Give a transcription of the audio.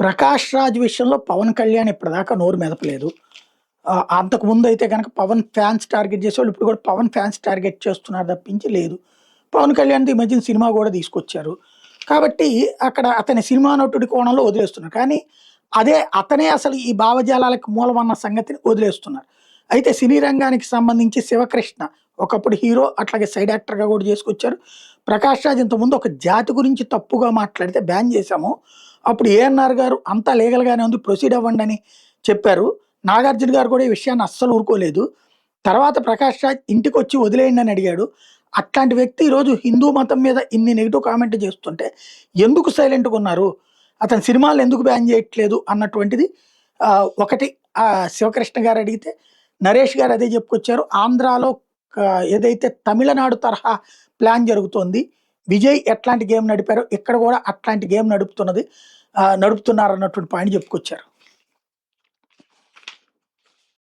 'ప్రకాష్ రాజ్' విషయంలో 'పవన్ కళ్యాణ్' ఇప్పటిదాకా నోరు మెదపలేదు. అంతకుముందయితే గనక 'పవన్' ఫ్యాన్స్ టార్గెట్ చేసేవాళ్ళు. ఇప్పుడు కూడా 'పవన్' ఫ్యాన్స్ టార్గెట్ చేస్తున్నారు తప్పించి లేదు. 'పవన్ కళ్యాణ్‌ది' ఈ మధ్యన సినిమా గూడా తీసుకొచ్చారు. కాబట్టి అక్కడ అతని సినిమా నటుడి కోణంలో వదిలేస్తున్నారు. కానీ అదే అతనే అసలు ఈ భావజాలాలకు మూలమన్న సంగతిని వదిలేస్తున్నారు. అయితే సినీ రంగానికి సంబంధించి 'శివకృష్ణ' ఒకప్పుడు హీరో, అట్లాగే సైడ్ యాక్టర్‌గా గూడా చేసుకొచ్చారు. 'ప్రకాష్ రాజ్' ఇంతకుముందు ఒక జాతి గురించి తప్పుగా మాట్లాడితే బ్యాన్ చేశాము. అప్పుడు ఏఎన్నార్ గారు అంతా లీగల్‌గానే ఉంది, ప్రొసీడ్ అవ్వండని చెప్పారు. నాగార్జున గారు కూడా ఈ విషయాన్ని అస్సలు ఊరుకోలేదు. తర్వాత 'ప్రకాష్ రాజ్' ఇంటికొచ్చి వదిలేయండి అని అడిగాడు. అట్లాంటి వ్యక్తి ఈరోజు హిందూ మతం మీద ఇన్ని నెగెటివ్ కామెంట్ చేస్తుంటే ఎందుకు సైలెంట్‌గా ఉన్నారు? అతని సినిమాలను ఎందుకు బ్యాన్ చేయట్లేదు అన్నటువంటిది ఒకటి 'శివకృష్ణ' గారు అడిగితే, నరేష్ గారు అదే చెప్పుకొచ్చారు. ఆంధ్రాలో ఏదైతే తమిళనాడు తరహా ప్లాన్ జరుగుతోంది. విజయ్ ఎట్లాంటి గేమ్ నడిపారో ఇక్కడ కూడా అట్లాంటి గేమ్ నడుపుతున్నారన్నటువంటి పాయింట్ చెప్పుకొచ్చారు.